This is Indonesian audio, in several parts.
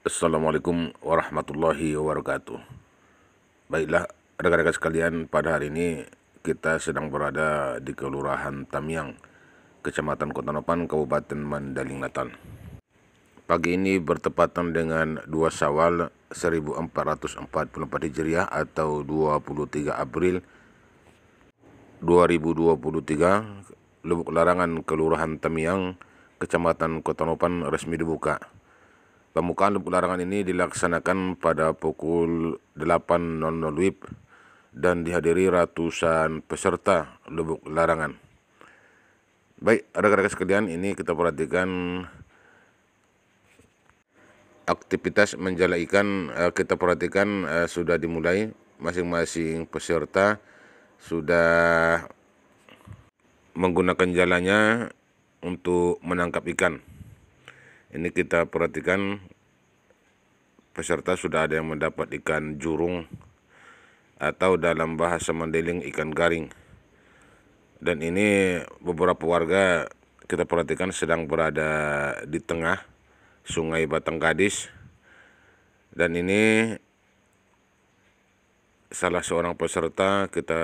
Assalamualaikum warahmatullahi wabarakatuh. Baiklah, rekan-rekan sekalian, pada hari ini kita sedang berada di Kelurahan Tamiang, Kecamatan Kota Nopan, Kabupaten Mandaling Natal. Pagi ini bertepatan dengan 2 Syawal 1444 Hijriah atau 23 April 2023. Lubuk Larangan Kelurahan Tamiang, Kecamatan Kota Nopan resmi dibuka. Pembukaan lubuk larangan ini dilaksanakan pada pukul 8.00 WIB dan dihadiri ratusan peserta lubuk larangan. Baik, rekan-rekan sekalian, ini kita perhatikan aktivitas menjala ikan. Kita perhatikan sudah dimulai, masing-masing peserta sudah menggunakan jalanya untuk menangkap ikan. Ini kita perhatikan peserta sudah ada yang mendapat ikan jurung atau dalam bahasa Mandailing ikan garing. Dan ini beberapa warga kita perhatikan sedang berada di tengah Sungai Batang Gadis. Dan ini salah seorang peserta kita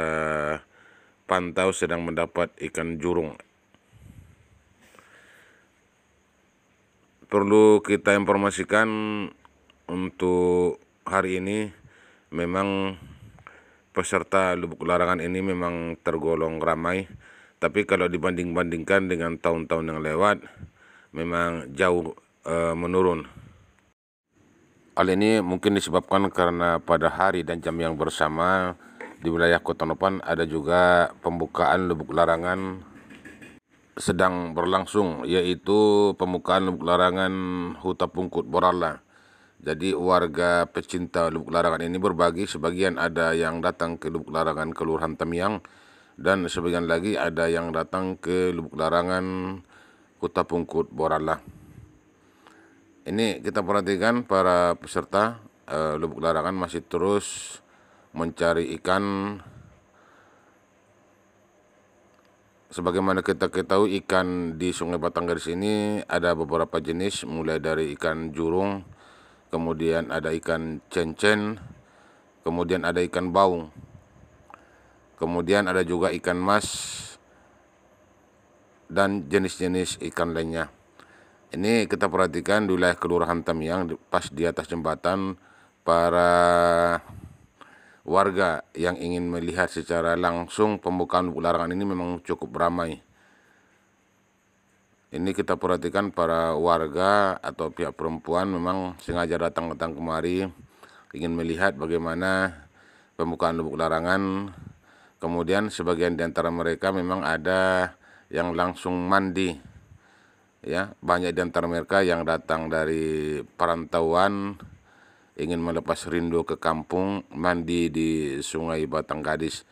pantau sedang mendapat ikan jurung. Perlu kita informasikan untuk hari ini memang peserta lubuk larangan ini memang tergolong ramai, tapi kalau dibanding-bandingkan dengan tahun-tahun yang lewat memang jauh menurun. Hal ini mungkin disebabkan karena pada hari dan jam yang bersama di wilayah Kota Nopan ada juga pembukaan lubuk larangan sedang berlangsung, yaitu pembukaan lubuk larangan Huta Pungkut Borala. Jadi warga pecinta lubuk larangan ini berbagi, sebagian ada yang datang ke lubuk larangan Kelurahan Tamiang dan sebagian lagi ada yang datang ke lubuk larangan Huta Pungkut Borala. Ini kita perhatikan para peserta lubuk larangan masih terus mencari ikan. Sebagaimana kita ketahui, ikan di Sungai Batang Gadis ini ada beberapa jenis, mulai dari ikan jurung, kemudian ada ikan cencen, kemudian ada ikan baung, kemudian ada juga ikan mas, dan jenis-jenis ikan lainnya. Ini kita perhatikan di wilayah Kelurahan Tamiang, pas di atas jembatan, para warga yang ingin melihat secara langsung pembukaan lubuk larangan ini memang cukup ramai. Ini kita perhatikan para warga atau pihak perempuan memang sengaja datang kemari ingin melihat bagaimana pembukaan lubuk larangan. Kemudian sebagian di antara mereka memang ada yang langsung mandi. Ya, banyak di antara mereka yang datang dari perantauan ingin melepas rindu ke kampung, mandi di Sungai Batang Gadis.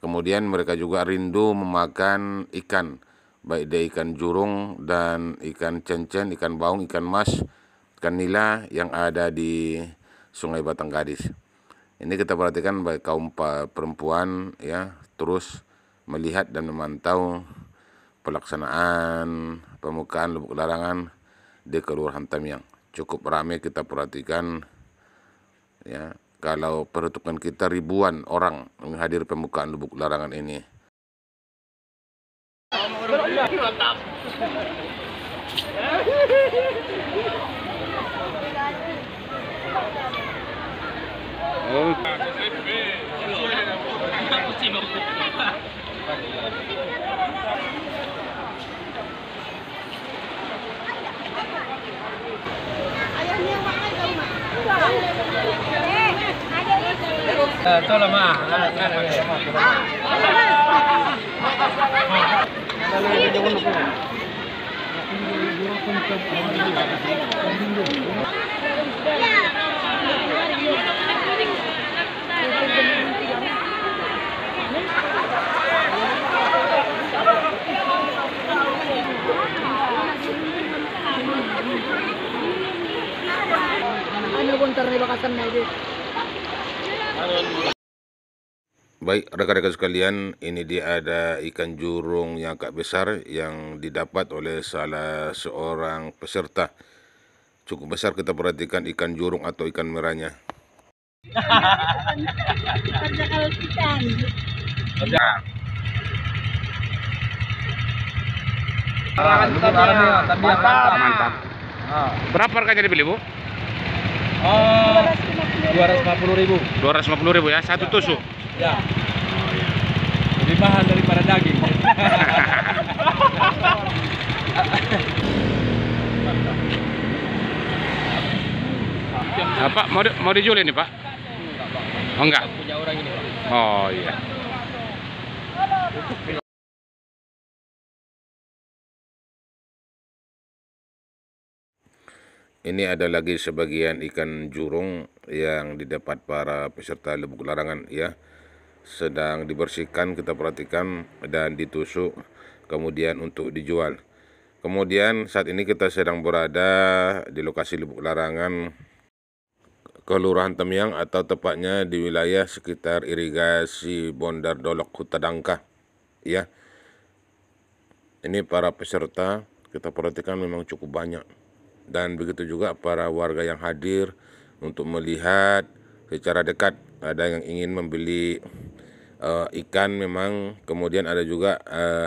Kemudian mereka juga rindu memakan ikan, baik dia ikan jurung dan ikan cencen, ikan baung, ikan mas, ikan nila yang ada di Sungai Batang Gadis. Ini kita perhatikan baik kaum perempuan ya terus melihat dan memantau pelaksanaan pembukaan lubuk larangan di Kelurahan Tamiang. Cukup ramai kita perhatikan. Ya, kalau perhitungan kita ribuan orang menghadiri pembukaan lubuk larangan ini. Tolong mah. Ano kung tarni bakasan na ito? Baik, rekan-rekan sekalian, ini dia ada ikan jurung yang agak besar yang didapat oleh salah seorang peserta. cukup besar. Kita perhatikan ikan jurung atau ikan merahnya. Mantap. Berapa harganya dibeli, Bu? 250.000. 250.000 ya, satu tusuk. Ya. Lebih mahal daripada daging. Pak, mau dijual ini, Pak? Oh, enggak. Punya orang ini, Pak. Oh iya. Ini ada lagi sebagian ikan jurung yang didapat para peserta Lubuk Larangan ya. Sedang dibersihkan, kita perhatikan, dan ditusuk kemudian untuk dijual. Kemudian saat ini kita sedang berada di lokasi Lubuk Larangan, Kelurahan Temyang, atau tepatnya di wilayah sekitar irigasi Bondar Dolok Hutadangka ya. Ini para peserta kita perhatikan memang cukup banyak, dan begitu juga para warga yang hadir untuk melihat secara dekat. Ada yang ingin membeli ikan memang, kemudian ada juga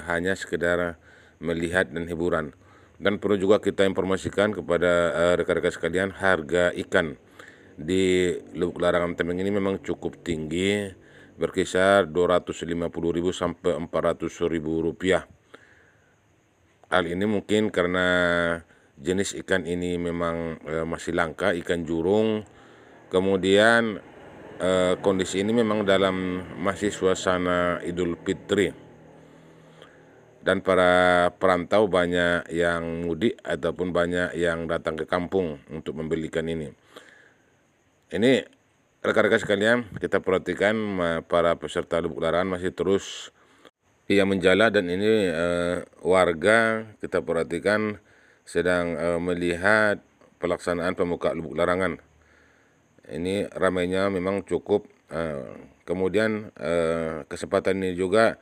hanya sekedar melihat dan hiburan. Dan perlu juga kita informasikan kepada rekan-rekan sekalian, harga ikan di Lubuk Larangan Temyang ini memang cukup tinggi, berkisar 250.000 sampai 400.000 rupiah. Hal ini mungkin karena jenis ikan ini memang masih langka, ikan jurung. Kemudian kondisi ini memang dalam masih suasana Idul Fitri, dan para perantau banyak yang mudik ataupun banyak yang datang ke kampung untuk membeli ikan ini. Ini rekan-rekan sekalian, kita perhatikan para peserta Lubuk Larangan masih terus menjala, dan ini warga kita perhatikan sedang melihat pelaksanaan pembuka Lubuk Larangan. Ini ramainya memang cukup. Kemudian kesempatan ini juga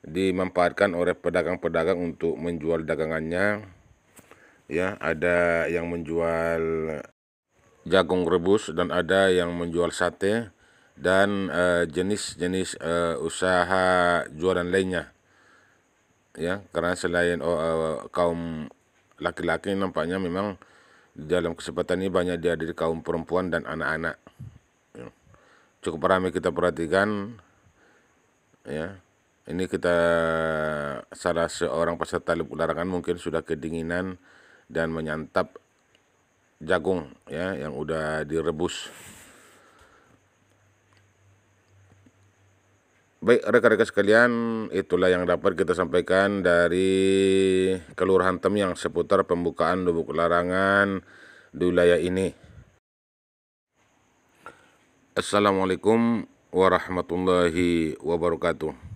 dimanfaatkan oleh pedagang-pedagang untuk menjual dagangannya. Ya, ada yang menjual jagung rebus dan ada yang menjual sate dan jenis-jenis usaha jualan lainnya. Ya, karena selain kaum laki-laki, nampaknya memang dalam kesempatan ini banyak dihadiri kaum perempuan dan anak-anak. Ya. Cukup ramai kita perhatikan. Ya, ini kita salah seorang peserta Lubuk Larangan mungkin sudah kedinginan dan menyantap jagung ya yang udah direbus. Baik rekan-rekan sekalian, itulah yang dapat kita sampaikan dari Kelurahan Temyang seputar pembukaan Lubuk Larangan di wilayah ini. Assalamualaikum warahmatullahi wabarakatuh.